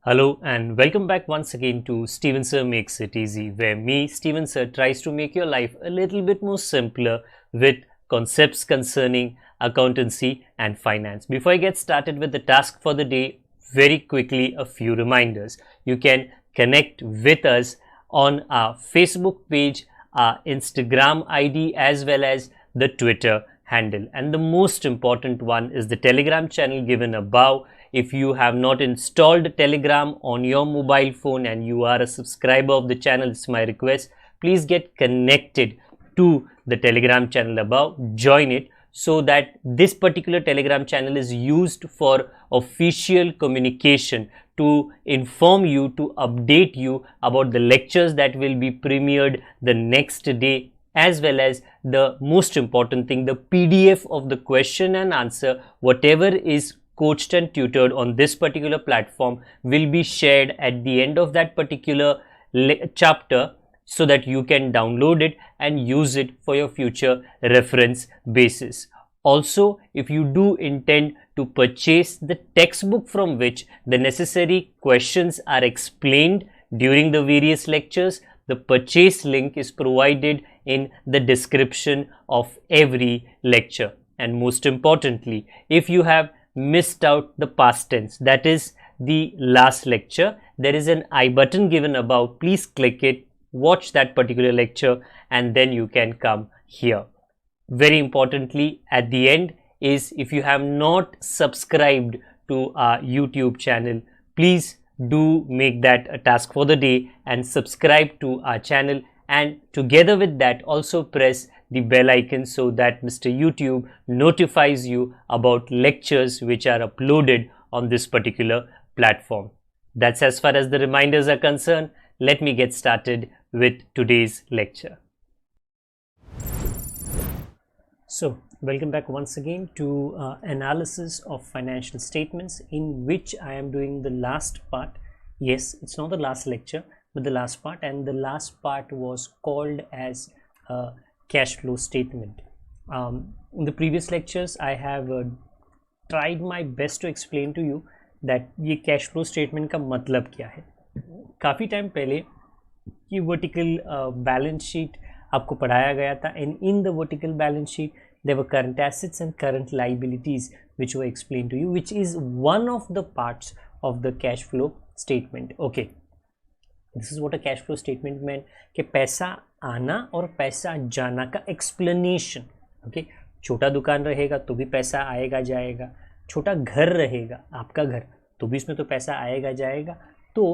Hello and welcome back once again to Steven Sir Makes It Easy, where me, Steven Sir, tries to make your life a little bit more simpler with concepts concerning accountancy and finance. Before I get started with the task for the day, very quickly a few reminders. You can connect with us on our Facebook page, our Instagram ID as well as the Twitter handle. And the most important one is the Telegram channel given above. If you have not installed Telegram on your mobile phone and you are a subscriber of the channel, it's my request, please get connected to the Telegram channel above, join it, so that this particular Telegram channel is used for official communication to inform you, to update you about the lectures that will be premiered the next day, as well as the most important thing, the PDF of the question and answer, whatever is coached and tutored on this particular platform will be shared at the end of that particular chapter, so that you can download it and use it for your future reference basis. Also, if you do intend to purchase the textbook from which the necessary questions are explained during the various lectures, the purchase link is provided in the description of every lecture. And most importantly, if you have missed out the past tense, that is the last lecture, there is an I button given above. Please click it, watch that particular lecture, and then you can come here. Very importantly, at the end is, if you have not subscribed to our YouTube channel, please do make that a task for the day and subscribe to our channel, and together with that also press the bell icon so that Mr. YouTube notifies you about lectures which are uploaded on this particular platform. That's as far as the reminders are concerned. Let me get started with today's lecture. So, welcome back once again to analysis of financial statements, in which I am doing the last part. Yes, it's not the last lecture, but the last part, and the last part was called as cash flow statement. In the previous lectures, I have tried my best to explain to you that ये cash flow statement का मतलब क्या है. काफ़ी time पहले ये vertical balance sheet आपको पढ़ाया गया था, and in the vertical balance sheet there were current assets and current liabilities which were explained to you, which is one of the parts of the cash flow statement. Okay, this is what a cash flow statement meant, कि पैसा आना और पैसा जाना का explanation. Okay, छोटा दुकान रहेगा तो भी पैसा आएगा जाएगा, छोटा घर रहेगा आपका घर तो भी इसमें तो पैसा आएगा जाएगा. तो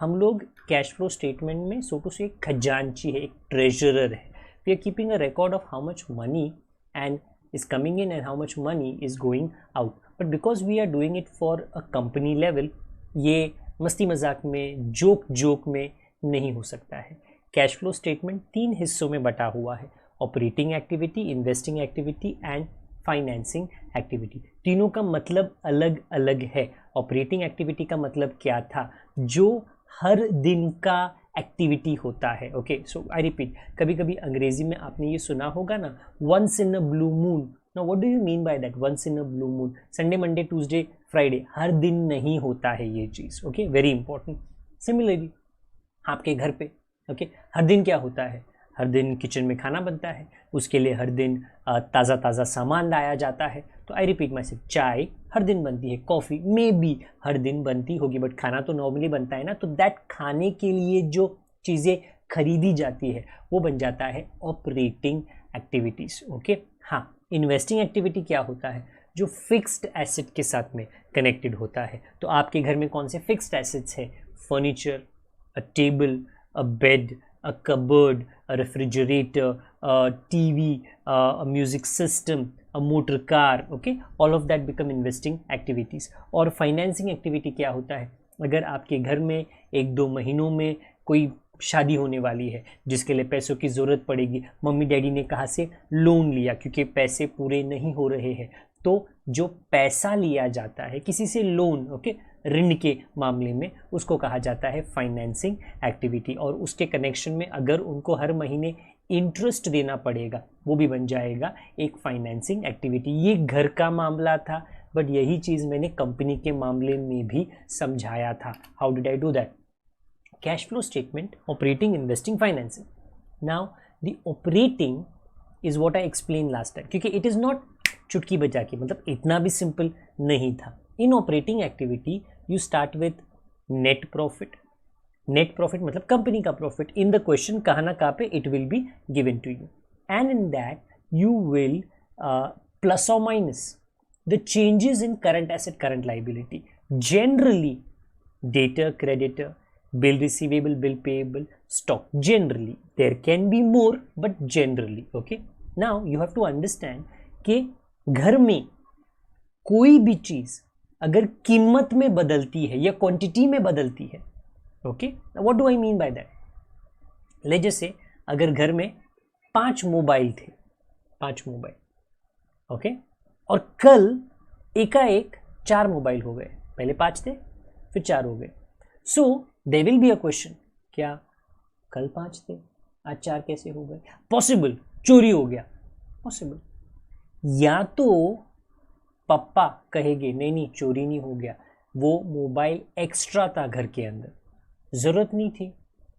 हम लोग कैश फ्लो स्टेटमेंट में सो टू से एक खजांची है, एक ट्रेजरर है. We are keeping a record of how much money and is coming in and how much money is going out. But because we are doing it for a company level, ये मस्ती मजाक में, joke में नहीं हो सकता है. Cash flow statement 3 हिस्सों में बटा हुआ है: operating activity, investing activity and financing activity. तीनों का मतलब अलग अलग है. ऑपरेटिंग एक्टिविटी का मतलब क्या था? जो हर दिन का एक्टिविटी होता है. ओके, सो आई रिपीट, कभी कभी अंग्रेजी में आपने ये सुना होगा ना, once in a blue moon. Now what do you mean by that? Once in a blue moon, Sunday, Monday, Tuesday, Friday, हर दिन नहीं होता है ये चीज़. Okay, very important. सिमिलरली आपके घर पे, ओके, हर दिन क्या होता है? हर दिन किचन में खाना बनता है, उसके लिए हर दिन ताज़ा ताज़ा सामान लाया जाता है. तो आई रिपीट माई सेल्फ, चाय हर दिन बनती है, कॉफ़ी मे बी हर दिन बनती होगी, बट खाना तो नॉर्मली बनता है ना. तो दैट खाने के लिए जो चीज़ें खरीदी जाती है वो बन जाता है ऑपरेटिंग एक्टिविटीज़. ओके, हाँ. इन्वेस्टिंग एक्टिविटी क्या होता है? जो फिक्स्ड एसेट के साथ में कनेक्टेड होता है. तो आपके घर में कौन से फिक्स्ड एसेट्स है? Furniture, a table, a bed, a cupboard, a refrigerator, a TV, a music system, a motor car. Okay, all of that become investing activities. और financing activity क्या होता है? अगर आपके घर में 1-2 महीनों में कोई शादी होने वाली है जिसके लिए पैसों की ज़रूरत पड़ेगी, मम्मी डैडी ने कहाँ से लोन लिया क्योंकि पैसे पूरे नहीं हो रहे हैं, तो जो पैसा लिया जाता है किसी से लोन, ओके, ऋण के मामले में, उसको कहा जाता है फाइनेंसिंग एक्टिविटी. और उसके कनेक्शन में अगर उनको हर महीने इंटरेस्ट देना पड़ेगा, वो भी बन जाएगा एक फाइनेंसिंग एक्टिविटी. ये घर का मामला था. बट यही चीज मैंने कंपनी के मामले में भी समझाया था. How did I do that? Cash flow statement, operating, investing, financing. Now the operating is what I explain last time, क्योंकि इट इज नॉट चुटकी बजा के, मतलब इतना भी सिंपल नहीं था. In operating activity you start with net profit. Net profit मतलब कंपनी का प्रॉफिट. इन द क्वेश्चन कहाँ ना कहाँ पे it will be given to you, and in that you will plus और minus the changes in current asset, current liability. Generally debtor, creditor, bill receivable, bill payable, stock. Generally there can be more, but generally, okay. Now you have to understand कि घर में कोई भी चीज अगर कीमत में बदलती है या क्वांटिटी में बदलती है, okay, what do I mean by that? ले जैसे अगर घर में 5 मोबाइल थे, 5 मोबाइल, ओके, और कल एकाएक 4 मोबाइल हो गए. पहले 5 थे फिर 4 हो गए. सो there will be a question, क्या कल 5 थे आज 4 कैसे हो गए? पॉसिबल. चोरी हो गया, पॉसिबल. या तो पापा कहेंगे नहीं नहीं चोरी नहीं हो गया, वो मोबाइल एक्स्ट्रा था घर के अंदर, जरूरत नहीं थी,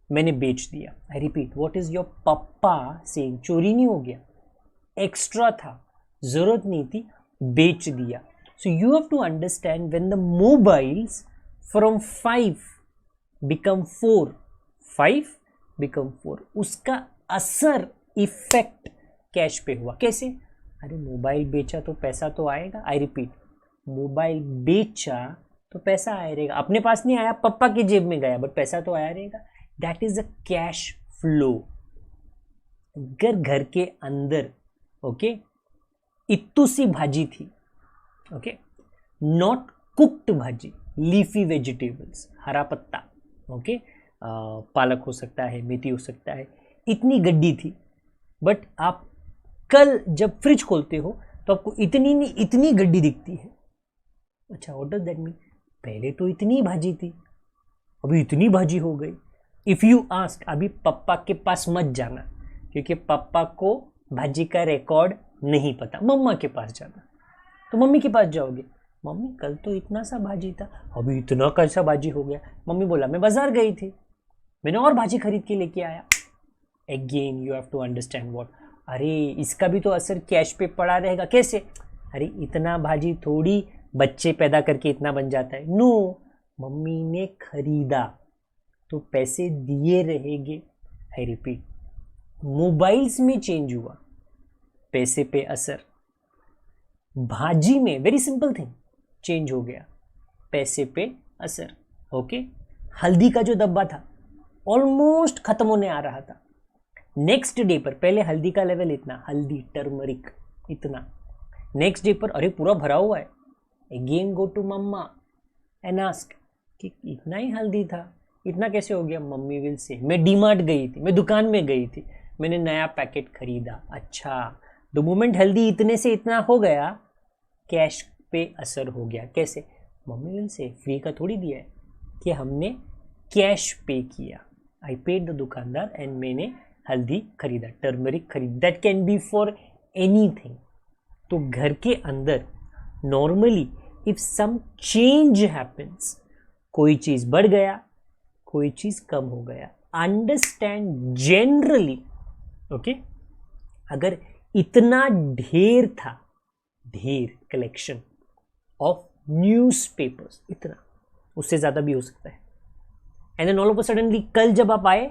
मैंने बेच दिया. आई रिपीट, व्हाट इज योर पापा सेइंग? चोरी नहीं हो गया, एक्स्ट्रा था, जरूरत नहीं थी, बेच दिया. So you have to understand when the mobiles from 5 become 4, 5 become 4, उसका असर, इफेक्ट कैश पे हुआ. कैसे? अरे मोबाइल बेचा तो पैसा तो आएगा. आई रिपीट, मोबाइल बेचा तो पैसा आएगा. अपने पास नहीं आया, पापा की जेब में गया, बट पैसा तो आया रहेगा. That is a cash flow. अगर घर के अंदर, ओके, इत्तू सी भाजी थी, ओके, नॉट कुक्ड भाजी, लीफी वेजिटेबल्स, हरा पत्ता, ओके, पालक हो सकता है, मेथी हो सकता है, इतनी गड्डी थी, बट आप कल जब फ्रिज खोलते हो तो आपको इतनी नहीं इतनी गड्डी दिखती है. अच्छा, व्हाट डज दैट मीन? पहले तो इतनी भाजी थी, अभी इतनी भाजी हो गई. इफ यू आस्क, अभी पापा के पास मत जाना, क्योंकि पापा को भाजी का रिकॉर्ड नहीं पता. मम्मा के पास जाना. तो मम्मी के पास जाओगे, मम्मी कल तो इतना सा भाजी था, अभी इतना कैसा भाजी हो गया? मम्मी बोला मैं बाजार गई थी, मैंने और भाजी खरीद के लेके आया. Again you have to understand what, अरे इसका भी तो असर कैश पे पड़ा रहेगा. कैसे? अरे इतना भाजी थोड़ी बच्चे पैदा करके इतना बन जाता है. नो, मम्मी ने खरीदा तो पैसे दिए रहेंगे. आई रिपीट, मोबाइल्स में चेंज हुआ, पैसे पे असर. भाजी में वेरी सिंपल थिंग, चेंज हो गया, पैसे पे असर. ओके, हल्दी का जो डब्बा था ऑलमोस्ट खत्म होने आ रहा था. नेक्स्ट डे पर, पहले हल्दी का लेवल इतना, हल्दी, टर्मरिक इतना, नेक्स्ट डे पर अरे पूरा भरा हुआ है. Again go to mamma and ask कि इतना ही हल्दी था, इतना कैसे हो गया? मम्मी विल से मैं डीमार्ट गई थी, मैं दुकान में गई थी, मैंने नया पैकेट खरीदा. अच्छा, द मोमेंट हल्दी इतने से इतना हो गया, कैश पे असर हो गया. कैसे? मम्मी विल से फ्री का थोड़ी दिया है, कि हमने कैश पे किया. आई पेड द दुकानदार एंड मैंने हल्दी खरीदा, टर्मरिक खरीदा. That can be for anything. तो घर के अंदर normally if some change happens, कोई चीज बढ़ गया, कोई चीज कम हो गया, अंडरस्टैंड जनरली, ओके, अगर इतना ढेर था, ढेर, कलेक्शन ऑफ न्यूज़पेपर्स, इतना, उससे ज्यादा भी हो सकता है. And then all of a suddenly कल जब आप आए,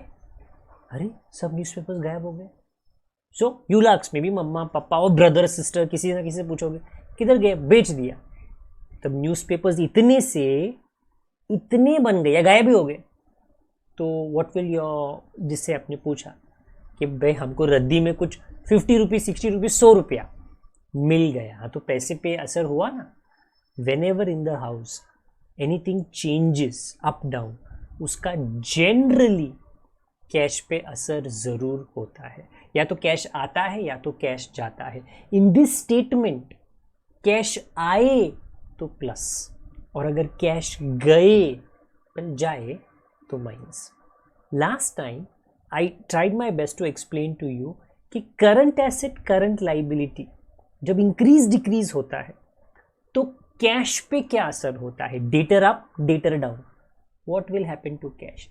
अरे सब न्यूज़पेपर्स गायब हो गए. So you lacks, maybe मम्मा पापा और ब्रदर सिस्टर किसी ना किसी से पूछोगे किधर गए? बेच दिया. तब न्यूज़पेपर्स इतने से इतने बन गए या गायब भी हो गए. तो व्हाट विल योर, जिससे आपने पूछा कि भाई हमको रद्दी में कुछ 50 रुपीज, 60 रुपीज, 100 रुपया मिल गया, तो पैसे पे असर हुआ ना. When ever in the house anything changes up down, उसका जनरली कैश पे असर जरूर होता है. या तो कैश आता है या तो कैश जाता है. इन दिस स्टेटमेंट कैश आए तो प्लस, और अगर कैश गए पर जाए तो minus. Last time I tried my best to explain to you कि करंट एसेट, करंट लाइबिलिटी जब इंक्रीज डिक्रीज होता है तो कैश पे क्या असर होता है, debtor up debtor down, what will happen to cash,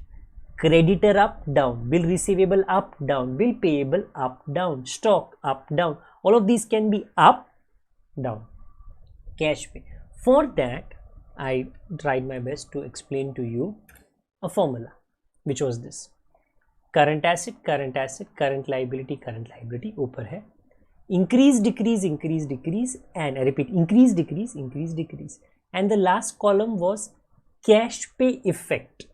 creditor up down, bill receivable up down, bill payable up down, stock up down, all of these can be up down. Cash pay, for that I tried my best to explain to you a formula which was this: current asset current liability ऊपर है, increase decrease and I repeat increase decrease and the last column was cash pay effect,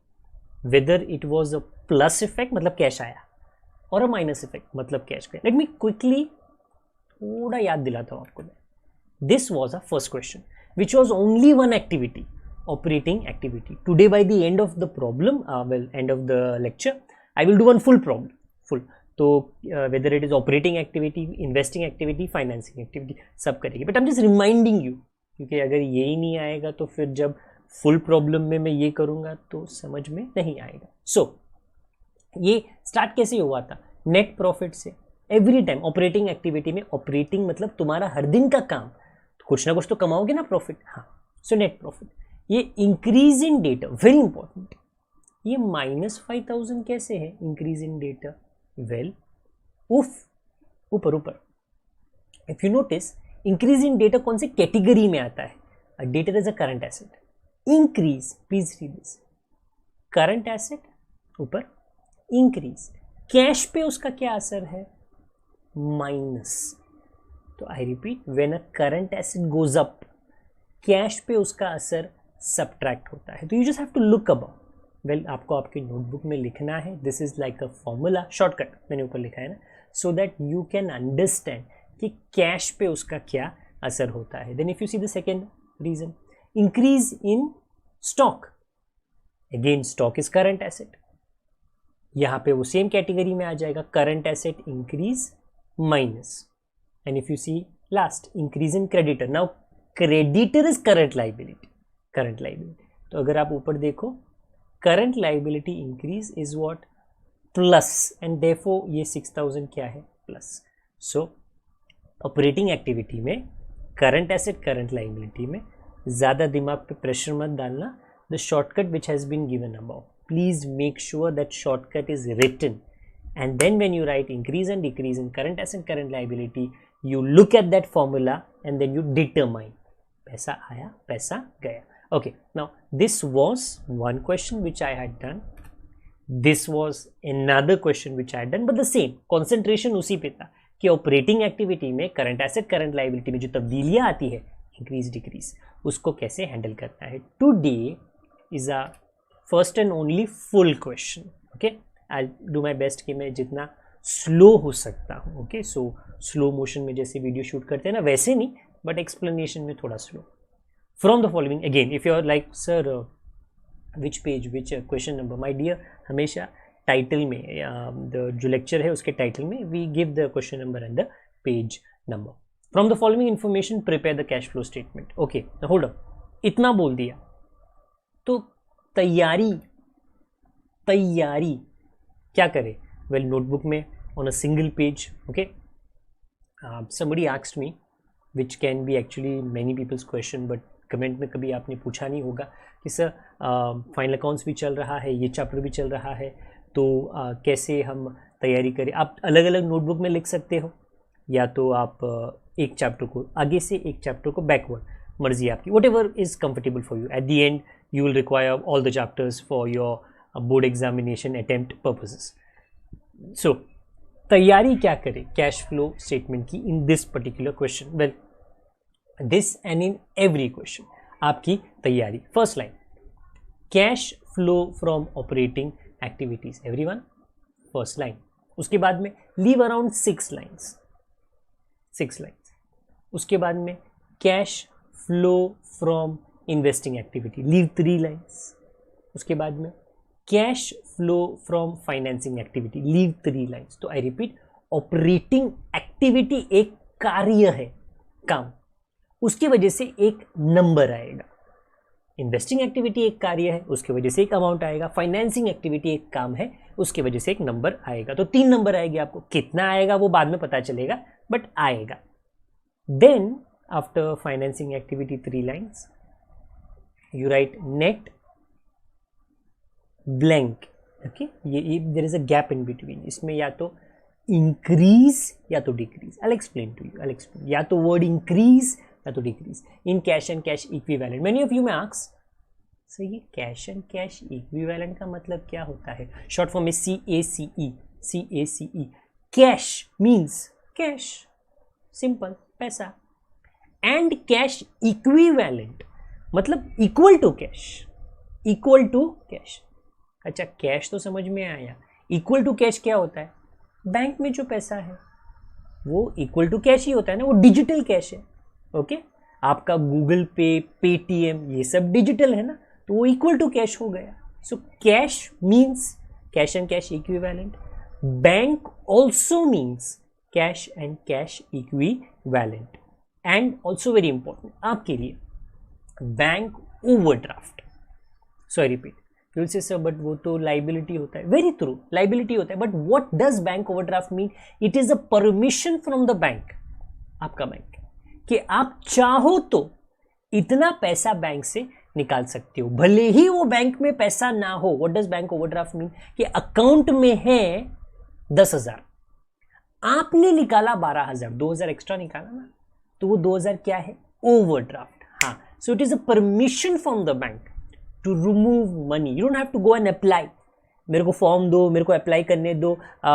whether it was a plus effect मतलब cash आया और a minus effect मतलब cash गया. Let me quickly थोड़ा याद दिलाता हूँ आपको. This was a first question which was only one activity, operating activity. Today by the end of the problem, end of the lecture, I will do one full problem, full. तो whether it is operating activity, investing activity, financing activity, सब करेगी. But I'm just reminding you, क्योंकि अगर यही नहीं आएगा तो फिर जब फुल प्रॉब्लम में मैं ये करूंगा तो समझ में नहीं आएगा. सो ये स्टार्ट कैसे हुआ था, नेट प्रॉफिट से. एवरी टाइम ऑपरेटिंग एक्टिविटी में, ऑपरेटिंग मतलब तुम्हारा हर दिन का काम, तो कुछ ना कुछ तो कमाओगे ना प्रॉफिट. हाँ, सो नेट प्रॉफिट. ये increase in data, very important. ये -5000 कैसे है इंक्रीज इन डेटा? वेल, ऊपर if you notice, increase in data कौन से कैटेगरी में आता है? Data is a current asset. Increase, please read this, current asset ऊपर, इंक्रीज, कैश पे उसका क्या असर है? माइनस. तो I repeat, when a current asset goes up, cash पे उसका असर सब्ट्रैक्ट होता है. तो you just have to look about. Well, आपको आपकी नोटबुक में लिखना है. This is like a formula, shortcut मैंने ऊपर लिखा है ना, so that you can understand कि कैश पे उसका क्या असर होता है. Then if you see the second reason, increase in stock, again stock is current asset. यहाँ पे वो सेम कैटेगरी में आ जाएगा, current asset increase minus. And if you see last, increase in creditor. Now creditor is current liability. तो अगर आप ऊपर देखो, current liability increase is what? Plus. And therefore ये 6000 क्या है? प्लस. सो ऑपरेटिंग एक्टिविटी में करंट एसेट करंट लाइबिलिटी में ज़्यादा दिमाग पे प्रेशर मत डालना. The shortcut which has been given about, please make sure that shortcut is written, and then when you write increase and decrease in current asset current liability, you look at that formula and then you determine पैसा आया पैसा गया. Okay, now this was one question which I had done, this was another question which I had done, but the same concentration उसी पे था कि operating activity में current asset current liability में जो तब्दीलियाँ आती है, इंक्रीज डिक्रीज, उसको कैसे हैंडल करना है. Today is a first and only full question. Okay, I do my best कि मैं जितना स्लो हो सकता हूँ. ओके, सो स्लो मोशन में जैसे वीडियो शूट करते हैं ना, वैसे नहीं, बट एक्सप्लेनेशन में थोड़ा slow. From the following, again if you are like sir which page which question number, my dear, हमेशा टाइटल में जो लेक्चर है उसके टाइटल में we give the question number and the page number. From the following information, prepare the cash flow statement. Okay, now hold on. इतना बोल दिया तो तैयारी क्या करे? Well, notebook में on a single page. Okay, somebody asked me, which can be actually many people's question, but comment में कभी आपने पूछा नहीं होगा कि सर फाइनल अकाउंट्स भी चल रहा है, ये चैप्टर भी चल रहा है, तो कैसे हम तैयारी करें? आप अलग अलग नोटबुक में लिख सकते हो, या तो आप एक चैप्टर को आगे से एक चैप्टर को बैकवर्ड, मर्जी आपकी, whatever is comfortable for you. At the end you will require all the chapters for your board examination attempt purposes. So तैयारी क्या करें कैश फ्लो स्टेटमेंट की in this particular question? Well, this and in every question आपकी तैयारी. First line, cash flow from operating activities. Everyone, first line. उसके बाद में leave around 6 lines. उसके बाद में cash flow from investing activity, leave 3 lines. उसके बाद में cash flow from financing activity, leave 3 lines. तो आई रिपीट, ऑपरेटिंग एक्टिविटी एक कार्य है, काम, उसकी वजह से एक नंबर आएगा. इन्वेस्टिंग एक्टिविटी एक कार्य है, उसकी वजह से एक अमाउंट आएगा. फाइनेंसिंग एक्टिविटी एक काम है, उसकी वजह से एक नंबर आएगा. तो 3 नंबर आएगी. आपको कितना आएगा वो बाद में पता चलेगा, बट आएगा. Then after financing activity 3 lines. You write net blank. Okay, ये there is a gap in between. इसमें या तो increase या तो decrease. I'll explain to you. या तो word increase या तो decrease in cash and cash equivalent. Many of you may ask, so ये cash and cash equivalent का मतलब क्या होता है? Short form is CACE. CACE. Cash means cash. Simple, पैसा. And cash equivalent मतलब equal to cash. Equal to cash. अच्छा, cash तो समझ में आया. इक्वल टू कैश क्या होता है? बैंक में जो पैसा है वो इक्वल टू कैश ही होता है ना, वो डिजिटल कैश है. ओके, आपका गूगल पे, पेटीएम, ये सब डिजिटल है ना, तो वो इक्वल टू कैश हो गया. So cash means cash and cash equivalent. Bank also means cash and cash equivalent. And also very important आपके लिए, bank overdraft. So I repeat, you will say sir but वो तो liability होता है. Very true, liability होता है, but what does bank overdraft mean? It is a permission from the bank, आपका bank, कि आप चाहो तो इतना पैसा बैंक से निकाल सकते हो, भले ही वो बैंक में पैसा ना हो. What does bank overdraft mean? कि अकाउंट में है 10,000, आपने निकाला 12,000, 2,000 एक्स्ट्रा निकाला ना, तो वो 2,000 क्या है? ओवरड्राफ्ट. हाँ, so it is a permission from the bank to remove money. You don't have to go and apply. मेरे को फॉर्म दो, मेरे को अप्लाई करने दो,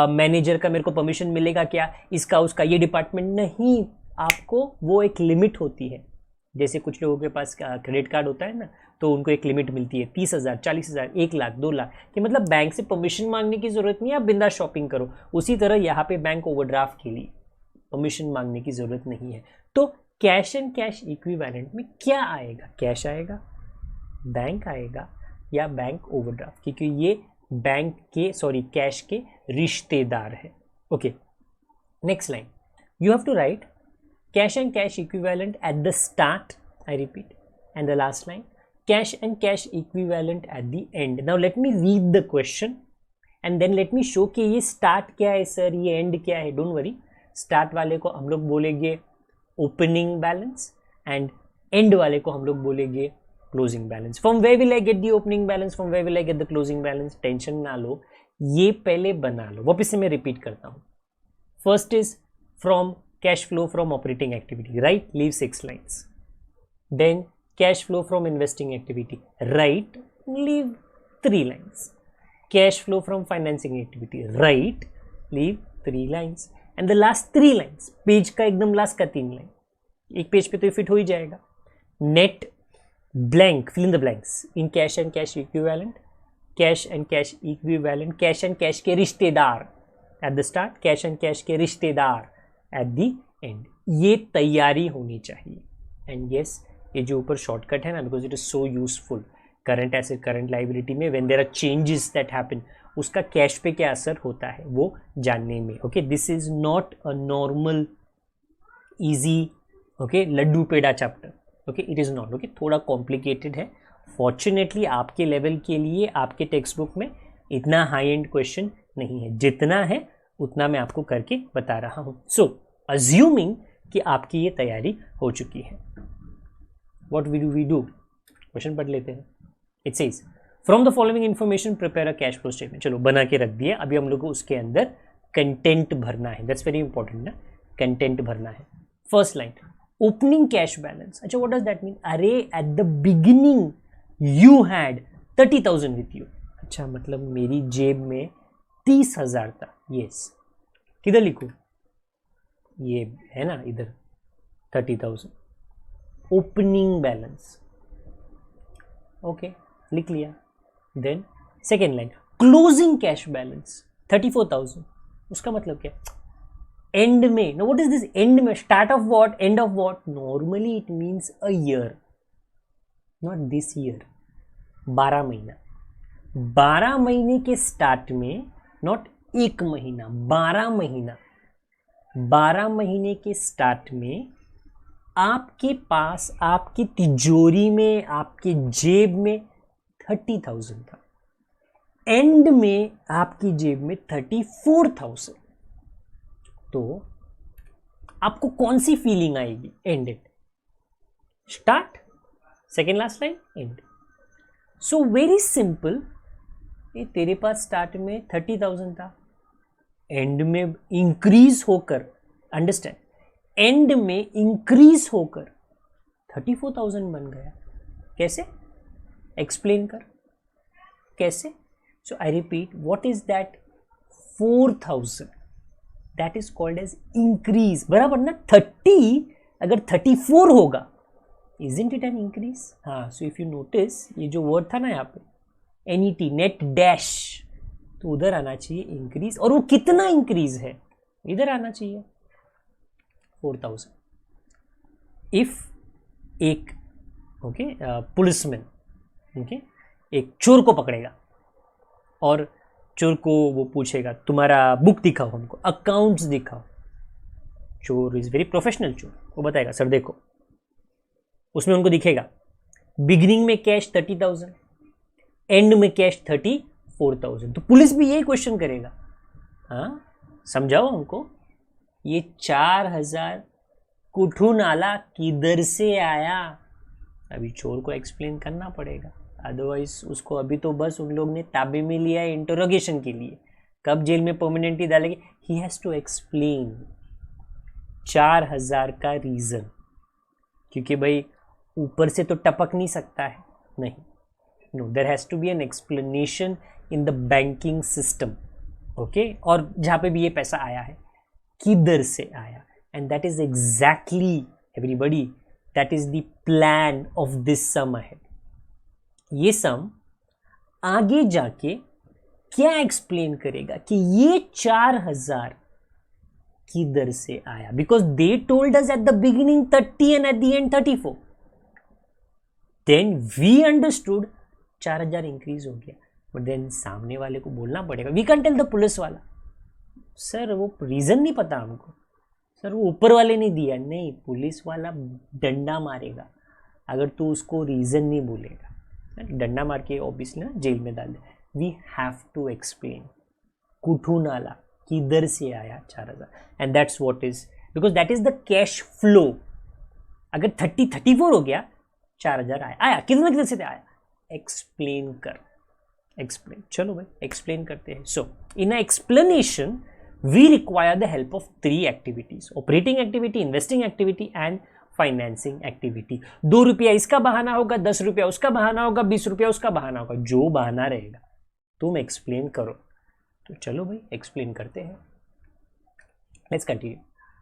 मैनेजर का मेरे को परमिशन मिलेगा क्या, इसका उसका, ये डिपार्टमेंट नहीं. आपको वो एक लिमिट होती है. जैसे कुछ लोगों के पास क्रेडिट कार्ड होता है ना, तो उनको एक लिमिट मिलती है 30,000, 40,000, 1 लाख, 2 लाख, कि मतलब बैंक से परमिशन मांगने की जरूरत नहीं है, आप बिंदास शॉपिंग करो. उसी तरह यहाँ पे बैंक ओवरड्राफ्ट के लिए परमिशन मांगने की जरूरत नहीं है. तो कैश एंड कैश इक्विवेलेंट में क्या आएगा? कैश आएगा, बैंक आएगा, या बैंक ओवरड्राफ्ट, क्योंकि ये बैंक के कैश के रिश्तेदार है. Okay, next line, you have to write cash and cash equivalent at the start. I repeat, and the last line cash and cash equivalent at the end. Now let me read the question and then let me show कि ये start क्या है sir, ये and क्या है. Don't worry, start वाले को हम लोग बोलेंगे ओपनिंग बैलेंस एंड एंड वाले को हम लोग बोलेंगे closing balance. From where will I get the opening balance, from where will I get the closing balance. Tension ना लो, ये पहले बना लो. वापस से मैं रिपीट करता हूँ. First is from cash flow from operating activity, right, leave 6 lines. Then cash flow from investing activity, right, leave 3 lines. Cash flow from financing activity, right, leave 3 lines. And the last 3 lines, page का एकदम last का 3 line, एक page पे तो fit हो ही जाएगा. Net blank, fill in the blanks in cash and cash equivalent, cash and cash equivalent, cash and cash के रिश्तेदार at the start, cash and cash के रिश्तेदार at the end. ये तैयारी होनी चाहिए. and yes, ये जो ऊपर शॉर्टकट है ना, because it is so useful. current asset, current liability में when there are changes that happen, उसका कैश पे क्या असर होता है वो जानने में. okay, this is not a normal easy okay laddoo peda chapter. Okay, it is not. Okay, थोड़ा कॉम्प्लिकेटेड है. फॉर्चुनेटली आपके लेवल के लिए आपके टेक्स्ट बुक में इतना हाई एंड क्वेश्चन नहीं है. जितना है उतना मैं आपको करके बता रहा हूँ. सो अज्यूमिंग कि आपकी ये तैयारी हो चुकी है, व्हाट वी डू, क्वेश्चन पढ़ लेते हैं. It says from the following information prepare a cash flow statement. चलो बना के रख दिया. अभी हम लोग को उसके अंदर कंटेंट भरना है. दैट्स वेरी इंपॉर्टेंट ना, कंटेंट भरना है. First line, opening cash balance. अच्छा, व्हाट डज दैट मीन? अरे eight the beginning you had 30,000 with you. अच्छा, मतलब मेरी जेब में 30,000 था. यस, किधर लिखूं? ये है ना इधर 30,000 ओपनिंग बैलेंस. ओके, लिख लिया. Then second line, closing cash balance 34,000. उसका मतलब क्या? एंड में. No, what is this end में? Start of what, end of what? Normally it means a year, not this year. 12 महीना. 12 महीने के स्टार्ट में, नॉट 1 महीना, 12 महीना. 12 महीने के स्टार्ट में आपके पास, आपकी तिजोरी में, आपकी जेब में 30,000 था. एंड में आपकी जेब में 34,000. तो आपको कौन सी फीलिंग आएगी? Ended. Start, second last line and. So very simple. ये तेरे पास स्टार्ट में 30,000 था, एंड में इंक्रीज होकर, अंडरस्टैंड, एंड में इंक्रीज होकर 34,000 बन गया. कैसे? एक्सप्लेन कर कैसे. So I repeat, what is that? 4,000. That is called as increase. बराबर ना. 30 अगर 34 होगा, इजंट इट एन इंक्रीज? हाँ. सो इफ यू नोटिस, ये जो वर्ड था ना यहाँ पे, NET, नेट डैश, तो उधर आना चाहिए इंक्रीज. और वो कितना इंक्रीज है, इधर आना चाहिए 4,000. इफ एक पुलिसमैन एक चोर को पकड़ेगा और चोर को वो पूछेगा, तुम्हारा बुक दिखाओ हमको, अकाउंट्स दिखाओ. चोर इज वेरी प्रोफेशनल चोर. वो बताएगा, सर देखो. उसमें उनको दिखेगा बिगिनिंग में कैश 30,000, एंड में कैश 34,000. तो पुलिस भी यही क्वेश्चन करेगा, हाँ समझाओ हमको, ये 4,000 कुठून आला, किधर से आया? अभी चोर को एक्सप्लेन करना पड़ेगा, अदरवाइज उसको अभी तो बस उन लोग ने ताबे में लिया है इंटरोगेशन के लिए, कब जेल में परमानेंटली डालेंगे. ही हैज टू एक्सप्लेन 4,000 का रीजन, क्योंकि भाई ऊपर से तो टपक नहीं सकता है. नहीं, no, there has to be an explanation in the banking system. Okay. और जहां पे भी ये पैसा आया है, किधर से आया, and that is exactly everybody, that is the plan of this sum ahead. ये सम आगे जाके क्या एक्सप्लेन करेगा कि ये 4,000 किधर से आया, because they told us at the beginning 30 and at the end 34. Then we understood 4,000 increase हो गया. बट देन सामने वाले को बोलना पड़ेगा, we can tell the police वाला, सर वो रीजन नहीं पता हमको, सर वो ऊपर वाले ने दिया. नहीं, पुलिस वाला डंडा मारेगा अगर तू उसको रीजन नहीं बोलेगा. डंडा मार के ऑब्वियसली ना जेल में डाल दे. वी हैव टू एक्सप्लेन कुठून आला, किधर से आया 4,000, and that's what is, because that is the cash flow. अगर 34 हो गया, 4,000 आया किधर से आया, एक्सप्लेन कर. एक्सप्लेन, चलो भाई एक्सप्लेन करते हैं. So in a explanation we require the help of 3 activities: operating activity, investing activity and financing activity. 2 रुपया इसका बहाना होगा, 10 रुपया उसका बहाना होगा, 20 रुपया उसका बहाना होगा, जो बहाना रहेगा तुम एक्सप्लेन करो. तो चलो भाई एक्सप्लेन करते हैं. Let's continue.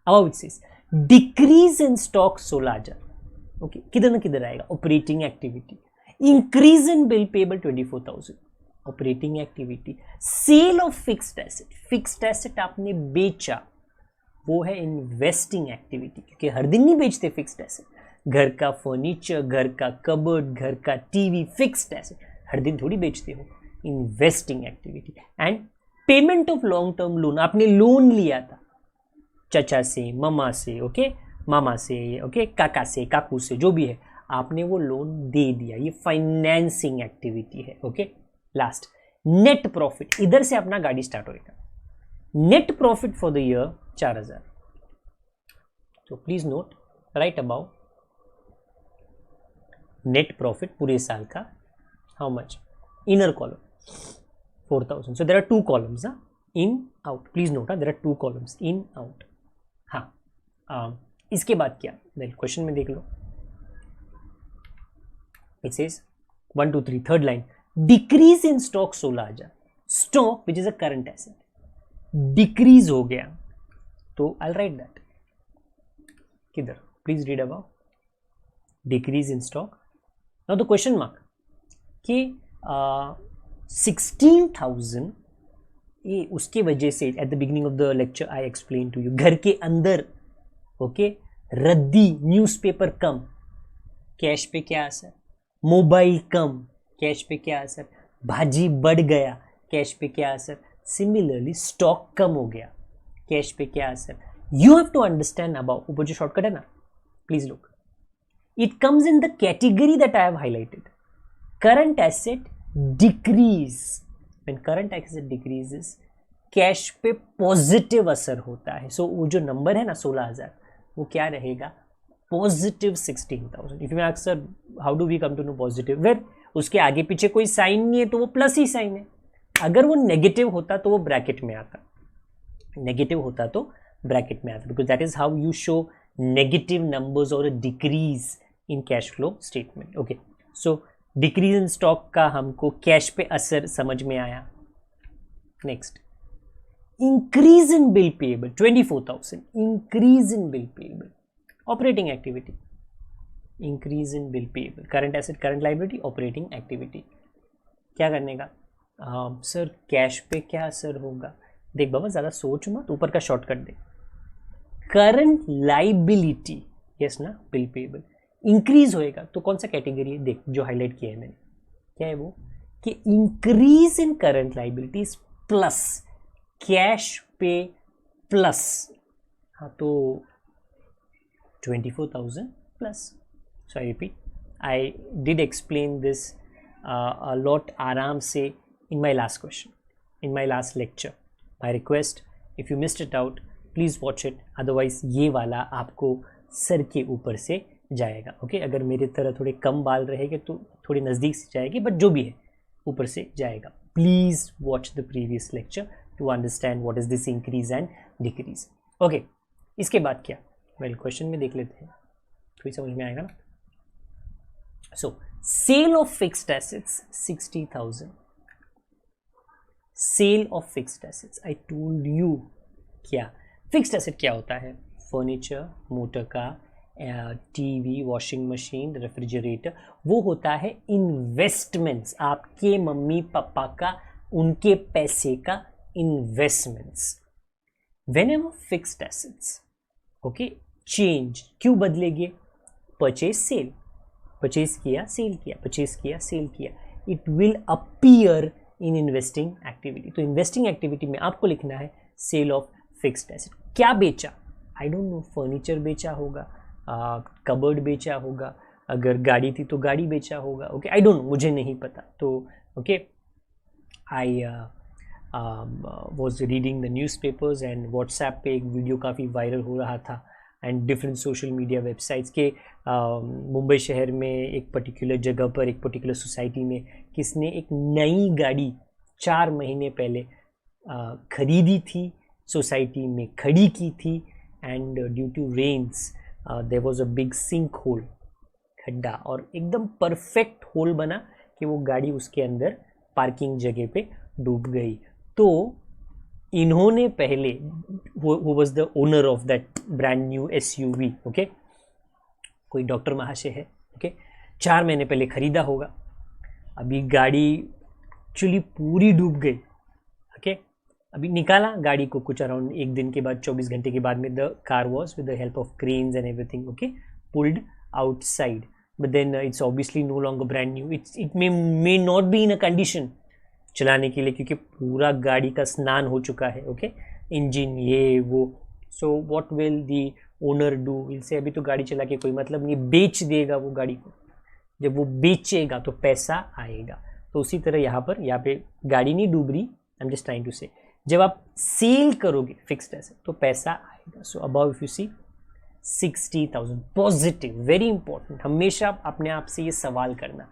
अब it says decrease in stock 16,000. Okay, किधर ना किधर आएगा, operating activity. Increase in bill payable 24,000, operating activity. Sale of fixed asset, fixed asset आपने बेचा, वो है इन्वेस्टिंग एक्टिविटी, क्योंकि हर दिन नहीं बेचते फिक्स्ड एसेट. घर का फर्नीचर, घर का कबर्ड, घर का टीवी, फिक्स्ड एसेट हर दिन थोड़ी बेचते हो. Investing activity. And payment of long term loan, आपने लोन लिया था चचा से, ममा से, ओके, मामा से, ओके, काका से, काकू से, जो भी है, आपने वो लोन दे दिया, ये फाइनेंसिंग एक्टिविटी है. ओके. लास्ट, नेट प्रॉफिट, इधर से अपना गाड़ी स्टार्ट होएगा. Net profit for the year 4,000. तो please note, right about net profit पूरे साल का, how much, inner column 4,000. so there are 2 columns, in out, please note, there are 2 columns, in out. हाँ, इसके बाद क्या, क्वेश्चन में देख लो. it says 1 2 3 third line, decrease in stock 16,000. Stock which is a current asset decrease हो गया, तो आई राइट दैट. किधर, please read about decrease in stock. Now the question mark कि 16,000, ये उसके वजह से at the beginning of the lecture I explain to you, घर के अंदर, ओके, रद्दी, न्यूज़पेपर कम, कैश पे क्या असर, मोबाइल कम, कैश पे क्या असर, भाजी बढ़ गया, कैश पे क्या असर. सिमिलरली स्टॉक कम हो गया, कैश पे क्या असर. You have to understand about, ऊपर जो शॉर्टकट है ना, please look, it comes in the category that I have highlighted. Current asset decrease, when current asset decreases, cash पे पॉजिटिव असर होता है. सो वो जो नंबर है ना 16,000, वो क्या रहेगा, positive 16,000. If you ask sir how do we come to know positive, where उसके आगे पीछे कोई साइन नहीं है तो वो प्लस ही साइन है. अगर वो नेगेटिव होता तो वो ब्रैकेट में आता, नेगेटिव होता तो ब्रैकेट में आता, because that is how you show negative numbers और decrease in cash flow statement. Okay, so decrease in stock का हमको कैश पे असर समझ में आया. Next, increase in bill payable 24,000. Increase in bill payable, operating activity. Increase in bill payable, current asset, current liability, operating activity. क्या करने का सर, कैश पे क्या असर होगा? देख बाबा, ज़्यादा सोच मत, ऊपर का शॉर्टकट दे. करंट लाइबिलिटी, यस ना, बिल पेएबल इंक्रीज होएगा तो कौन सा कैटेगरी है? देख जो हाईलाइट किया है मैंने, क्या है वो, कि increase in current liabilities plus cash पे प्लस, हाँ तो 24,000 plus. So I repeat, I did explain this a lot आराम से in my last question, in my last lecture. My request, if you missed it out, please watch it, otherwise ये वाला आपको sir के ऊपर से जाएगा. ओके, अगर मेरे तरह थोड़े कम बाल रहेंगे तो थोड़ी नज़दीक से जाएगी, बट जो भी है ऊपर से जाएगा. Please watch the previous lecture to understand what is this increase and decrease. Okay, इसके बाद क्या, वेल क्वेश्चन में देख लेते हैं, थोड़ी समझ में आएगा ना. So sale of fixed assets 60,000. Sale of fixed assets, I told you क्या फिक्स्ड एसेट क्या होता है? फर्नीचर, मोटर का, टीवी, वॉशिंग मशीन, रेफ्रिजरेटर, वो होता है इन्वेस्टमेंट्स, आपके मम्मी पापा का, उनके पैसे का investments. When ever fixed assets okay change, क्यों बदलेंगे? परचेज सेल, परचेज किया सेल किया, परचेज किया सेल किया, it will appear in investing activity. तो इन्वेस्टिंग एक्टिविटी में आपको लिखना है सेल ऑफ फिक्स्ड एसेट. क्या बेचा? आई डोंट नो, फर्नीचर बेचा होगा, कबर्ड बेचा होगा, अगर गाड़ी थी तो गाड़ी बेचा होगा. ओके, आई डोंट नो, मुझे नहीं पता. तो okay, I was reading the newspapers and WhatsApp पे एक वीडियो काफ़ी वायरल हो रहा था and different social media websites के, मुंबई शहर में एक पर्टिकुलर जगह पर, एक पर्टिकुलर सोसाइटी में किसने एक नई गाड़ी 4 महीने पहले खरीदी थी, सोसाइटी में खड़ी की थी, and due to rains there was a big sink hole, खड्डा, और एकदम परफेक्ट होल बना कि वो गाड़ी उसके अंदर पार्किंग जगह पे डूब गई. तो इन्होंने पहले, who was the owner of that brand new SUV, okay, कोई डॉक्टर महाशय है, ओके, 4 महीने पहले खरीदा होगा. अभी गाड़ी एक्चुअली पूरी डूब गई. ओके, अभी निकाला गाड़ी को कुछ अराउंड 1 दिन के बाद, 24 घंटे के बाद में the car was with the help of cranes and everything okay pulled outside, but then it's obviously no longer brand new, it may not be in a condition चलाने के लिए, क्योंकि पूरा गाड़ी का स्नान हो चुका है. ओके, इंजन ये वो. So what will the owner do? Will say अभी तो गाड़ी चला के कोई मतलब नहीं, बेच देगा वो गाड़ी को. जब वो बेचेगा तो पैसा आएगा. तो उसी तरह यहाँ पे गाड़ी नहीं डूब रही, I am just trying to say, जब आप सेल करोगे फिक्स्ड एसेट तो पैसा आएगा. So about if you see 60,000 positive, very important. हमेशा अपने आप से ये सवाल करना,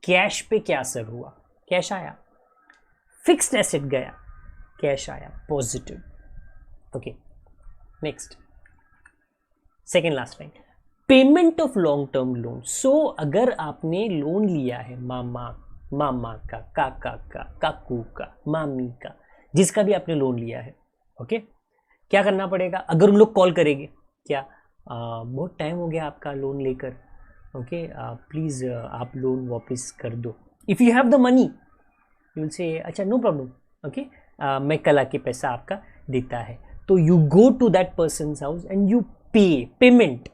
कैश पे क्या असर हुआ? कैश आया, फिक्स्ड एसेट गया, कैश आया, positive. Okay, next, second last line, payment of long term loan. So अगर आपने लोन लिया है मामा का, काका का, काकू का, मामी का, जिसका भी आपने लोन लिया है, ओके, क्या करना पड़ेगा? अगर उन लोग कॉल करेंगे, क्या बहुत टाइम हो गया आपका लोन लेकर, ओके, प्लीज़ आप लोन वापस कर दो. If you have the money you will say अच्छा नो प्रॉब्लम, ओके, मैं कल आके पैसा आपका देता है. तो you go to that person's house and you pay, payment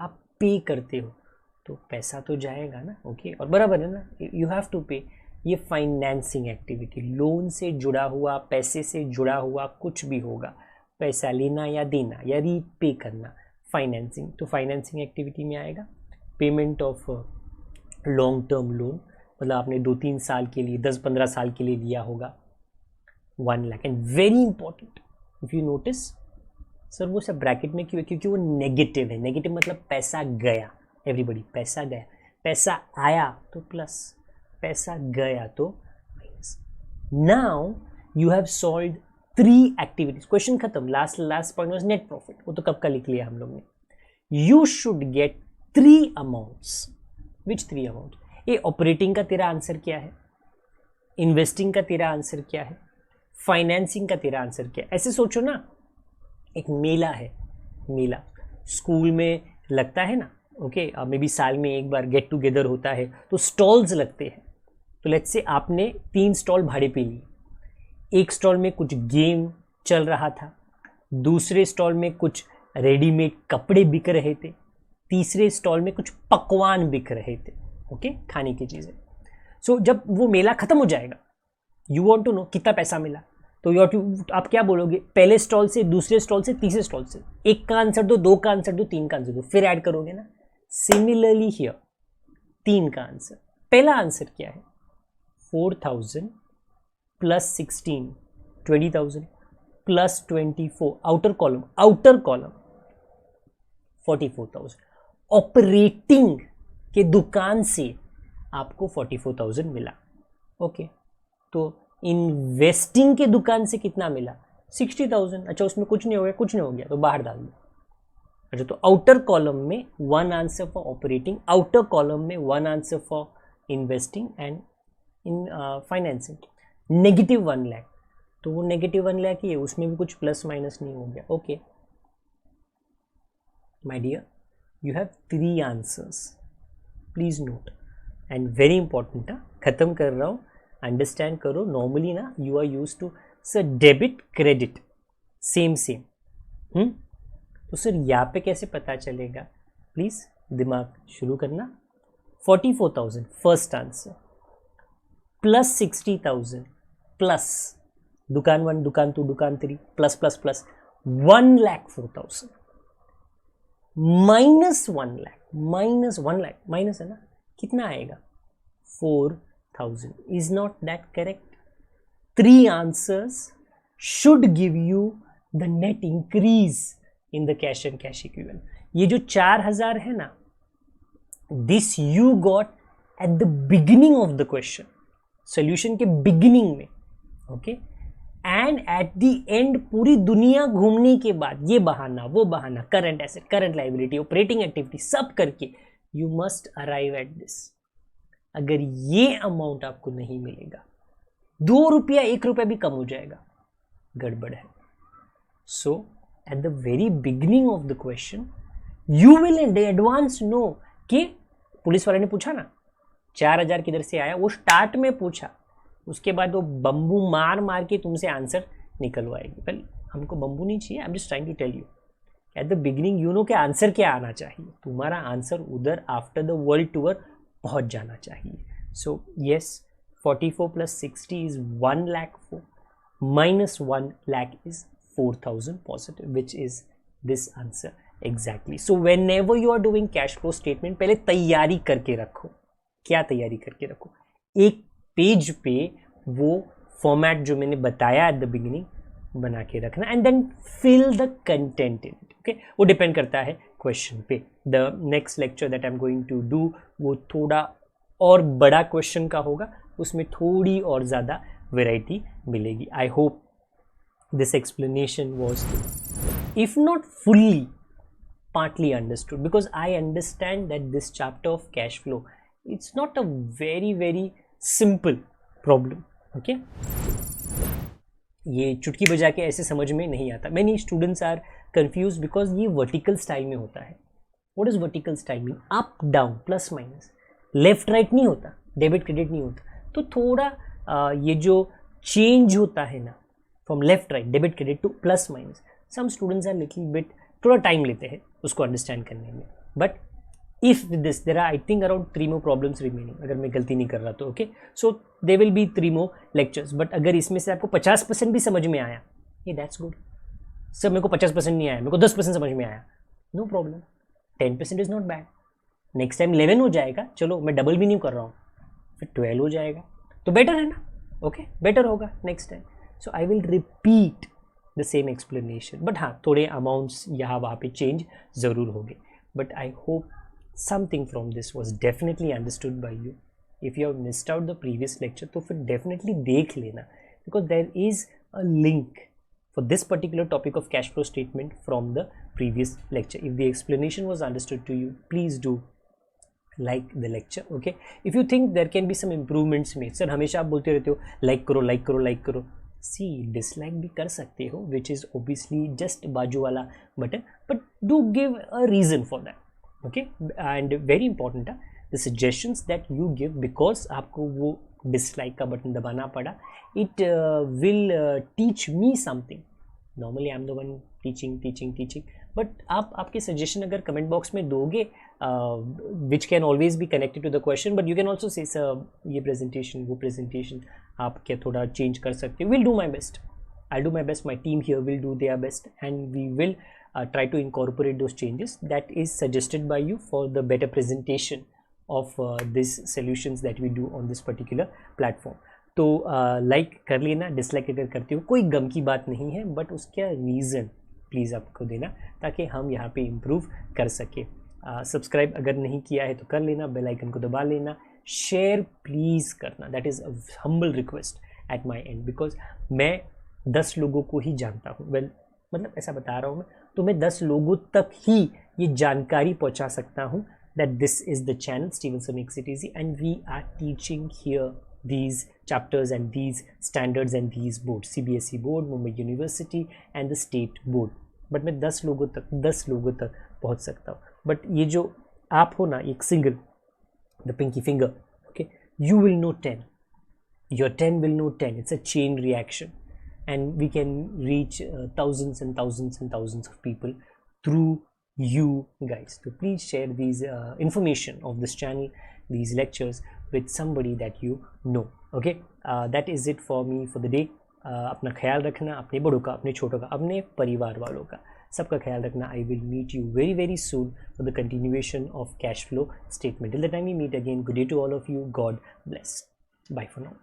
आप पे करते हो तो पैसा तो जाएगा ना. ओके, और बराबर है ना, यू हैव टू पे. ये फाइनेंसिंग एक्टिविटी, लोन से जुड़ा हुआ, पैसे से जुड़ा हुआ कुछ भी होगा, पैसा लेना या देना या रीपे करना, फाइनेंसिंग. तो फाइनेंसिंग एक्टिविटी में आएगा payment of long term loan, मतलब आपने 2-3 साल के लिए, 10-15 साल के लिए लिया होगा 1 lakh. And very important, if you notice sir वो सब ब्रैकेट में क्यों है? क्योंकि वो नेगेटिव है. नेगेटिव मतलब पैसा गया. एवरीबडी, पैसा गया. पैसा आया तो प्लस, पैसा गया तो minus. Now you have solve 3 activities. Question खत्म. Last point was net profit. वो तो कब का लिख लिया हम लोग ने. You should get 3 amounts. Which 3 amount? ये ऑपरेटिंग का तेरा आंसर क्या है, इन्वेस्टिंग का तेरा आंसर क्या है, फाइनेंसिंग का तेरा आंसर क्या है. ऐसे सोचो ना, एक मेला है. मेला स्कूल में लगता है ना. ओके, मे बी साल में एक बार गेट टुगेदर होता है तो स्टॉल्स लगते हैं. तो लेट्स से आपने 3 स्टॉल भाड़े पे लिए. एक स्टॉल में कुछ गेम चल रहा था, दूसरे स्टॉल में कुछ रेडीमेड कपड़े बिक रहे थे, तीसरे स्टॉल में कुछ पकवान बिक रहे थे. ओके, खाने की चीज़ें. सो जब वो मेला खत्म हो जाएगा, यू वांट टू नो कितना पैसा मिला. तो यू आप क्या बोलोगे? पहले स्टॉल से, दूसरे स्टॉल से, तीसरे स्टॉल से. एक का आंसर दो, 2 का आंसर दो, 3 का आंसर दो, फिर ऐड करोगे ना. सिमिलरली हियर 3 का आंसर. पहला आंसर क्या है? 4000 plus 16 20,000 plus 24 outer column 44,000. Operating के दुकान से आपको 44,000 मिला. ओके, तो इन्वेस्टिंग के दुकान से कितना मिला? 60,000. अच्छा, उसमें कुछ नहीं हो गया, कुछ नहीं हो गया तो बाहर डाल दो. अच्छा, तो आउटर कॉलम में 1 answer for operating, outer column में 1 answer for investing and in financing. Negative 1 lakh, तो वो नेगेटिव 1 लाख ही है, उसमें भी कुछ प्लस माइनस नहीं हो गया. Okay my dear, you have 3 answers. Please note and very important. खत्म कर रहा हूँ, अंडरस्टैंड करो. नॉर्मली ना you are use to sir debit credit same. तो सर यहाँ पे कैसे पता चलेगा? प्लीज दिमाग शुरू करना. 44,000 फर्स्ट आंसर, प्लस 60,000 प्लस दुकान 1, दुकान 2, दुकान 3 plus plus plus 1,04,000 minus 1 lakh, minus 1 lakh, minus है ना, कितना आएगा? 4,000. Is not that correct? 3 answers should give you the net increase in the cash and cash equivalent. ये जो 4,000 है ना, this you got eight the beginning of the question, solution के beginning में. Okay, and at the and पूरी दुनिया घूमने के बाद ये बहाना वो बहाना, current asset, current liability, operating activity सब करके you must arrive at this. अगर ये अमाउंट आपको नहीं मिलेगा, 2 रुपया 1 रुपया भी कम हो जाएगा, गड़बड़ है. So at the very beginning of the question you will in advance know कि पुलिस वाले ने पूछा ना 4,000 किधर से आया, वो स्टार्ट में पूछा, उसके बाद वो बम्बू मार मार के तुमसे आंसर निकलवाएगी. वेल, हमको बम्बू नहीं चाहिए. I am just trying to tell you at the beginning you know कि आंसर क्या आना चाहिए. तुम्हारा आंसर उधर आफ्टर द वर्ल्ड टूर पहुंच जाना चाहिए. So yes, 44 plus 60 is 1,04,000 minus 1 lakh is 4,000 positive, which is this answer exactly. So whenever you are doing cash flow statement, पहले तैयारी करके रखो. क्या तैयारी करके रखो? एक पेज पे वो फॉर्मेट जो मैंने बताया एट द बिगिनिंग बना के रखना, and then fill the content in it. Okay, वो डिपेंड करता है क्वेश्चन पे. The next lecture that I am going to do वो थोड़ा और बड़ा क्वेश्चन का होगा, उसमें थोड़ी और ज़्यादा वेराइटी मिलेगी. I hope this explanation was, if not fully, partly understood, because I understand that this chapter of cash flow, it's not a very simple problem. Okay, ये चुटकी बजा के ऐसे समझ में नहीं आता. Many students are confused because ये vertical style में होता है. What is vertical style mean? Up down, plus minus, left right नहीं होता, डेबिट क्रेडिट नहीं होता. तो थोड़ा ये जो चेंज होता है ना, from left right, debit credit to plus minus, some students are little bit, थोड़ा टाइम लेते हैं उसको अंडरस्टैंड करने में. But if this there are I think around 3 more problems remaining, अगर मैं गलती नहीं कर रहा तो. Okay, so they will be 3 more lectures. But अगर इसमें से आपको 50% भी समझ में आया, ये दैट्स गुड. सर मेरे को 50% नहीं आया, मेरे को 10% समझ में आया, no problem. 10% is not bad. Next time 11 हो जाएगा, चलो मैं डबल भी नहीं कर रहा हूँ, फिर 12 हो जाएगा, तो बेटर है ना. ओके, बेटर होगा next time. So I will repeat the same explanation, but हाँ थोड़े अमाउंट्स यहाँ वहाँ पे चेंज ज़रूर होंगे. But I hope something from this was definitely understood by you. If you have missed out the previous lecture तो फिर definitely देख लेना, because there is a link for this particular topic of cash flow statement from the previous lecture. If the explanation was understood to you, please do like the lecture. Okay, if you think there can be some improvements made, sir हमेशा आप बोलते रहते हो like करो like करो like करो. See, dislike भी कर सकते हो, which is obviously just बाजू वाला button, but do give a reason for that. Okay, and very important है the suggestions that you give, because आपको वो डिसलाइक का बटन दबाना पड़ा, it will teach me something. Normally I'm the one teaching, but आप आपके suggestion अगर comment box में दोगे, which can always be connected to the question, but you can also say sir ये presentation वो presentation आप क्या थोड़ा change कर सकते हो. We'll do my best. I'll do my best. My team here will do their best, and we will try to incorporate those changes that is suggested by you for the better presentation of these solutions that we do on this particular platform. तो like कर लेना, dislike अगर करते हो कोई गम की बात नहीं है, बट उसका रीज़न प्लीज़ आपको देना ताकि हम यहाँ पे इम्प्रूव कर सके. सब्सक्राइब अगर नहीं किया है तो कर लेना, बेल आइकन को दबा लेना, शेयर प्लीज़ करना, that is a humble request at my and, because मैं 10 लोगों को ही जानता हूँ. वेल मतलब ऐसा बता रहा हूँ मैं, तो मैं 10 लोगों तक ही ये जानकारी पहुँचा सकता हूँ that this is the channel Stevenson Makes It Easy, and we are teaching here these chapters and these standards and these boards, CBSE board, Mumbai University and the state board. but मैं 10 लोगों तक पहुंच सकता हूँ. but ये जो आप हो ना, एक single the pinky finger, okay, you will know 10, your 10 will know 10. It's a chain reaction, and we can reach thousands and thousands and thousands of people through you guys. So please share these information of this channel, these lectures with somebody that you know. Okay, that is it for me for the day. अपना ख्याल रखना, अपने बड़ों का, अपने छोटों का, अपने परिवार वालों का, सबका ख्याल रखना. I will meet you very very soon for the continuation of cash flow statement. Till the time we meet again, good day to all of you. God bless. Bye for now.